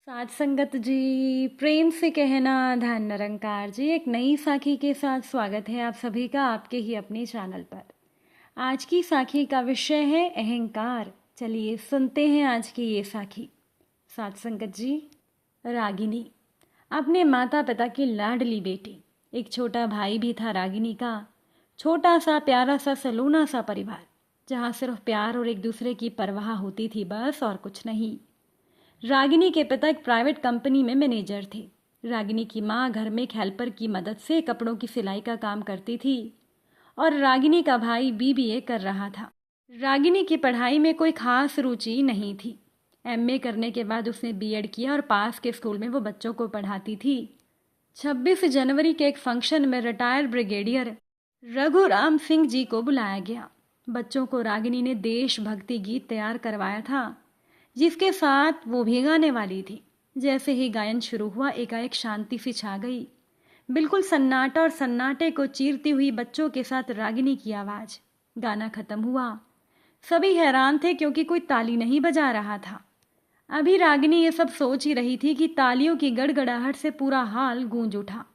साथ संगत जी, प्रेम से कहना धन निरंकार जी, एक नई साखी के साथ स्वागत है आप सभी का आपके ही अपने चैनल पर। आज की साखी का विषय है अहंकार। चलिए सुनते हैं आज की ये साखी। साथ संगत जी, रागिनी अपने माता पिता की लाडली बेटी, एक छोटा भाई भी था रागिनी का। छोटा सा प्यारा सा सलोना सा परिवार, जहाँ सिर्फ प्यार और एक दूसरे की परवाह होती थी, बस और कुछ नहीं। रागिनी के पिता एक प्राइवेट कंपनी में मैनेजर थे। रागिनी की माँ घर में एक हेल्पर की मदद से कपड़ों की सिलाई का काम करती थी और रागिनी का भाई बीबीए कर रहा था। रागिनी की पढ़ाई में कोई खास रुचि नहीं थी। एमए करने के बाद उसने बीएड किया और पास के स्कूल में वो बच्चों को पढ़ाती थी। 26 जनवरी के एक फंक्शन में रिटायर्ड ब्रिगेडियर रघुराम सिंह जी को बुलाया गया। बच्चों को रागिनी ने देशभक्ति गीत तैयार करवाया था, जिसके साथ वो भी गाने वाली थी। जैसे ही गायन शुरू हुआ, एकाएक शांति सी छा गई। बिल्कुल सन्नाटा, और सन्नाटे को चीरती हुई बच्चों के साथ रागिनी की आवाज। गाना खत्म हुआ। सभी हैरान थे क्योंकि कोई ताली नहीं बजा रहा था। अभी रागिनी ये सब सोच ही रही थी कि तालियों की गड़गड़ाहट से पूरा हाल गूंज उठा।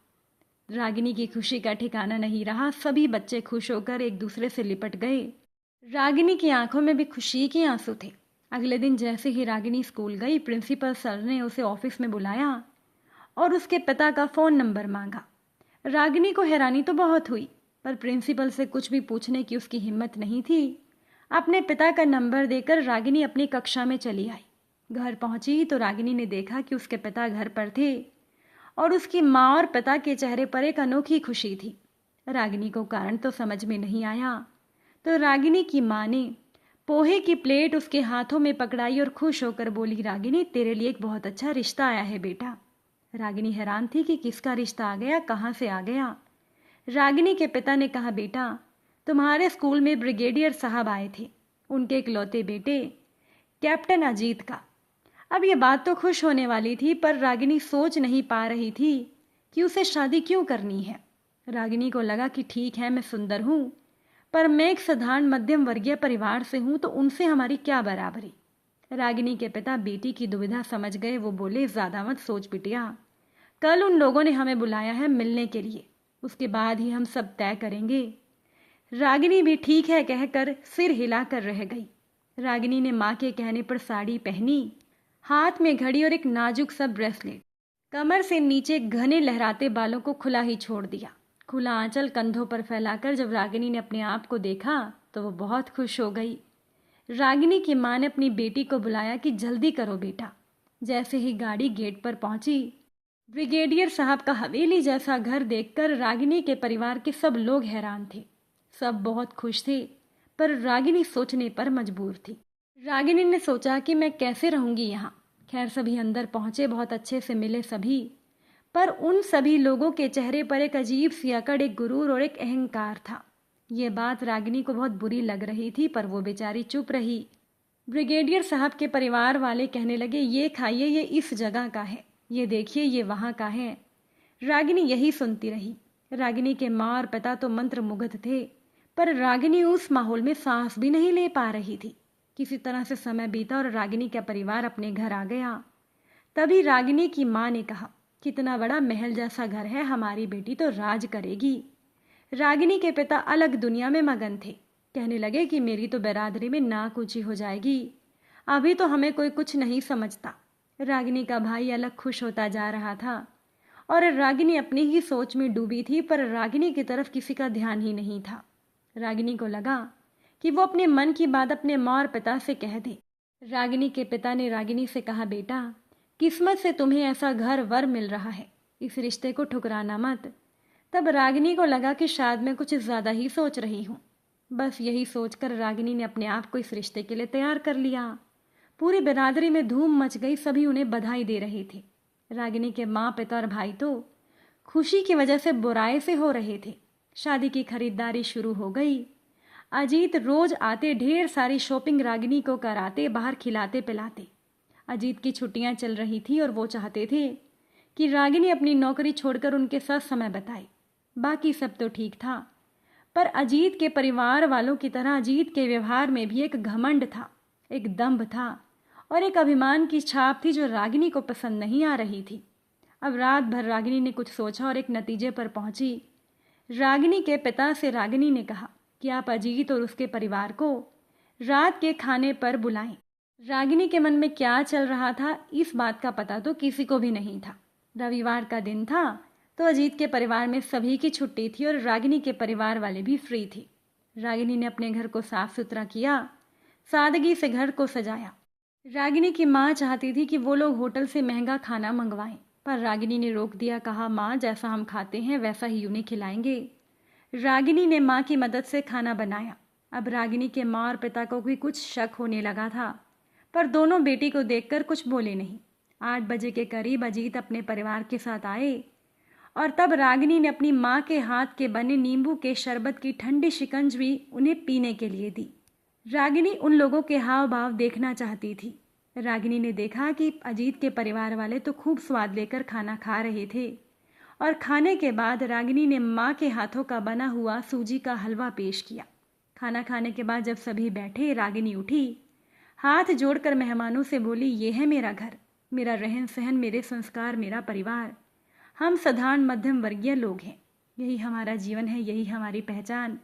रागिनी की खुशी का ठिकाना नहीं रहा। सभी बच्चे खुश होकर एक दूसरे से लिपट गए। रागिनी की आंखों में भी खुशी के आंसू थे। अगले दिन जैसे ही रागिनी स्कूल गई, प्रिंसिपल सर ने उसे ऑफिस में बुलाया और उसके पिता का फ़ोन नंबर मांगा। रागिनी को हैरानी तो बहुत हुई, पर प्रिंसिपल से कुछ भी पूछने की उसकी हिम्मत नहीं थी। अपने पिता का नंबर देकर रागिनी अपनी कक्षा में चली आई। घर पहुंची तो रागिनी ने देखा कि उसके पिता घर पर थे और उसकी माँ और पिता के चेहरे पर एक अनोखी खुशी थी। रागिनी को कारण तो समझ में नहीं आया, तो रागिनी की माँ ने पोहे की प्लेट उसके हाथों में पकड़ाई और खुश होकर बोली, रागिनी तेरे लिए एक बहुत अच्छा रिश्ता आया है बेटा। रागिनी हैरान थी कि किसका रिश्ता आ गया, कहाँ से आ गया। रागिनी के पिता ने कहा, बेटा तुम्हारे स्कूल में ब्रिगेडियर साहब आए थे, उनके इकलौते बेटे कैप्टन अजीत का। अब ये बात तो खुश होने वाली थी, पर रागिनी सोच नहीं पा रही थी कि उसे शादी क्यों करनी है। रागिनी को लगा कि ठीक है, मैं सुंदर हूँ, पर मैं एक साधारण मध्यम वर्गीय परिवार से हूं, तो उनसे हमारी क्या बराबरी। रागिनी के पिता बेटी की दुविधा समझ गए। वो बोले, ज्यादा मत सोच बिटिया, कल उन लोगों ने हमें बुलाया है मिलने के लिए, उसके बाद ही हम सब तय करेंगे। रागिनी भी ठीक है कहकर सिर हिलाकर रह गई। रागिनी ने माँ के कहने पर साड़ी पहनी, हाथ में घड़ी और एक नाजुक सा ब्रेसलेट, कमर से नीचे घने लहराते बालों को खुला ही छोड़ दिया। खुला आंचल कंधों पर फैलाकर जब रागिनी ने अपने आप को देखा तो वो बहुत खुश हो गई। रागिनी की माँ ने अपनी बेटी को बुलाया कि जल्दी करो बेटा। जैसे ही गाड़ी गेट पर पहुंची, ब्रिगेडियर साहब का हवेली जैसा घर देखकर रागिनी के परिवार के सब लोग हैरान थे। सब बहुत खुश थे, पर रागिनी सोचने पर मजबूर थी। रागिनी ने सोचा कि मैं कैसे रहूंगी यहाँ। खैर सभी अंदर पहुंचे, बहुत अच्छे से मिले सभी, पर उन सभी लोगों के चेहरे पर एक अजीब सी अकड़, एक गुरूर और एक अहंकार था। ये बात रागिनी को बहुत बुरी लग रही थी, पर वो बेचारी चुप रही। ब्रिगेडियर साहब के परिवार वाले कहने लगे, ये खाइए, ये इस जगह का है, ये देखिए ये वहाँ का है। रागिनी यही सुनती रही। रागिनी के माँ और पिता तो मंत्र मुग्ध थे, पर रागिनी उस माहौल में सांस भी नहीं ले पा रही थी। किसी तरह से समय बीता और रागिनी का परिवार अपने घर आ गया। तभी रागिनी की माँ ने कहा, कितना बड़ा महल जैसा घर है, हमारी बेटी तो राज करेगी। रागिनी के पिता अलग दुनिया में मगन थे। कहने लगे कि मेरी तो बिरादरी में नाक ऊंची हो जाएगी, अभी तो हमें कोई कुछ नहीं समझता। रागिनी का भाई अलग खुश होता जा रहा था और रागिनी अपनी ही सोच में डूबी थी, पर रागिनी की तरफ किसी का ध्यान ही नहीं था। रागिनी को लगा कि वो अपने मन की बात अपने माँ और पिता से कह दे। रागिनी के पिता ने रागिनी से कहा, बेटा किस्मत से तुम्हें ऐसा घर वर मिल रहा है, इस रिश्ते को ठुकराना मत। तब रागिनी को लगा कि शायद मैं कुछ ज़्यादा ही सोच रही हूँ। बस यही सोचकर रागिनी ने अपने आप को इस रिश्ते के लिए तैयार कर लिया। पूरी बिरादरी में धूम मच गई, सभी उन्हें बधाई दे रहे थे। रागिनी के माँ पिता और भाई तो खुशी की वजह से बुराई से हो रहे थे। शादी की खरीदारी शुरू हो गई। अजीत रोज आते, ढेर सारी शॉपिंग रागिनी को कराते, बाहर खिलाते पिलाते। अजीत की छुट्टियां चल रही थी और वो चाहते थे कि रागिनी अपनी नौकरी छोड़कर उनके साथ समय बिताए। बाकी सब तो ठीक था, पर अजीत के परिवार वालों की तरह अजीत के व्यवहार में भी एक घमंड था, एक दंभ था और एक अभिमान की छाप थी जो रागिनी को पसंद नहीं आ रही थी। अब रात भर रागिनी ने कुछ सोचा और एक नतीजे पर पहुंची। रागिनी के पिता से रागिनी ने कहा कि आप अजीत और उसके परिवार को रात के खाने पर बुलाएं। रागिनी के मन में क्या चल रहा था इस बात का पता तो किसी को भी नहीं था। रविवार का दिन था तो अजीत के परिवार में सभी की छुट्टी थी और रागिनी के परिवार वाले भी फ्री थी। रागिनी ने अपने घर को साफ सुथरा किया, सादगी से घर को सजाया। रागिनी की माँ चाहती थी कि वो लोग होटल से महंगा खाना मंगवाएं, पर रागिनी ने रोक दिया। कहा, माँ जैसा हम खाते हैं वैसा ही उन्हें खिलाएंगे। रागिनी ने माँ की मदद से खाना बनाया। अब रागिनी के माँ और पिता को भी कुछ शक होने लगा था, पर दोनों बेटी को देखकर कुछ बोले नहीं। 8 बजे के करीब अजीत अपने परिवार के साथ आए और तब रागिनी ने अपनी माँ के हाथ के बने नींबू के शरबत की ठंडी शिकंजी उन्हें पीने के लिए दी। रागिनी उन लोगों के हाव भाव देखना चाहती थी। रागिनी ने देखा कि अजीत के परिवार वाले तो खूब स्वाद लेकर खाना खा रहे थे और खाने के बाद रागिनी ने माँ के हाथों का बना हुआ सूजी का हलवा पेश किया। खाना खाने के बाद जब सभी बैठे, रागिनी उठी, हाथ जोड़कर मेहमानों से बोली, ये है मेरा घर, मेरा रहन सहन, मेरे संस्कार, मेरा परिवार। हम साधारण मध्यम वर्गीय लोग हैं, यही हमारा जीवन है, यही हमारी पहचान।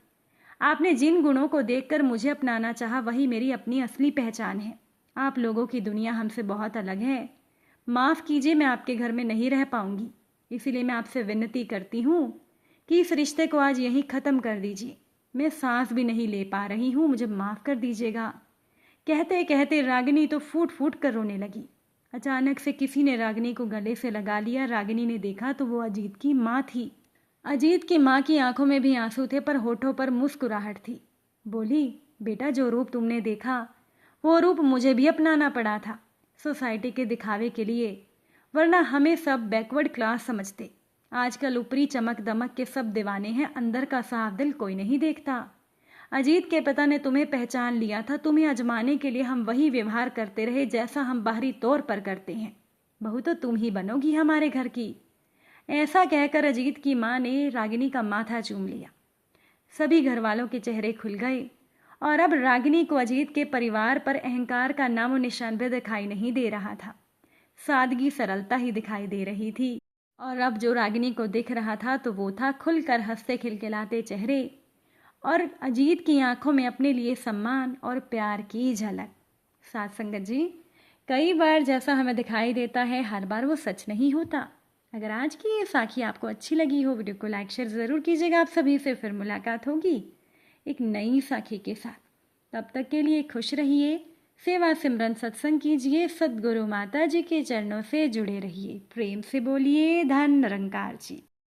आपने जिन गुणों को देखकर मुझे अपनाना चाहा वही मेरी अपनी असली पहचान है। आप लोगों की दुनिया हमसे बहुत अलग है। माफ़ कीजिए, मैं आपके घर में नहीं रह पाऊंगी, इसीलिए मैं आपसे विनती करती हूँ कि इस रिश्ते को आज यहीं ख़त्म कर दीजिए। मैं सांस भी नहीं ले पा रही हूँ, मुझे माफ़ कर दीजिएगा। कहते कहते रागिनी तो फूट फूट कर रोने लगी। अचानक से किसी ने रागिनी को गले से लगा लिया। रागिनी ने देखा तो वो अजीत की माँ थी। अजीत की माँ की आंखों में भी आंसू थे, पर होठों पर मुस्कुराहट थी। बोली, बेटा, जो रूप तुमने देखा वो रूप मुझे भी अपनाना पड़ा था, सोसाइटी के दिखावे के लिए, वरना हमें सब बैकवर्ड क्लास समझते। आजकल ऊपरी चमक दमक के सब दीवाने हैं, अंदर का साफ दिल कोई नहीं देखता। अजीत के पिता ने तुम्हें पहचान लिया था, तुम्हें आजमाने के लिए हम वही व्यवहार करते रहे जैसा हम बाहरी तौर पर करते हैं। बहू तो तुम ही बनोगी हमारे घर की। ऐसा कहकर अजीत की माँ ने रागिनी का माथा चूम लिया। सभी घर वालों के चेहरे खुल गए और अब रागिनी को अजीत के परिवार पर अहंकार का नामो निशान भी दिखाई नहीं दे रहा था। सादगी सरलता ही दिखाई दे रही थी। और अब जो रागिनी को दिख रहा था तो वो था खुलकर हंसते खिलखिलाते चेहरे और अजीत की आंखों में अपने लिए सम्मान और प्यार की झलक। साथ संगत जी, कई बार जैसा हमें दिखाई देता है हर बार वो सच नहीं होता। अगर आज की ये साखी आपको अच्छी लगी हो, वीडियो को लाइक शेयर ज़रूर कीजिएगा। आप सभी से फिर मुलाकात होगी एक नई साखी के साथ। तब तक के लिए खुश रहिए, सेवा सिमरन सत्संग कीजिए, सद्गुरु माता जी के चरणों से जुड़े रहिए। प्रेम से बोलिए धन निरंकार जी।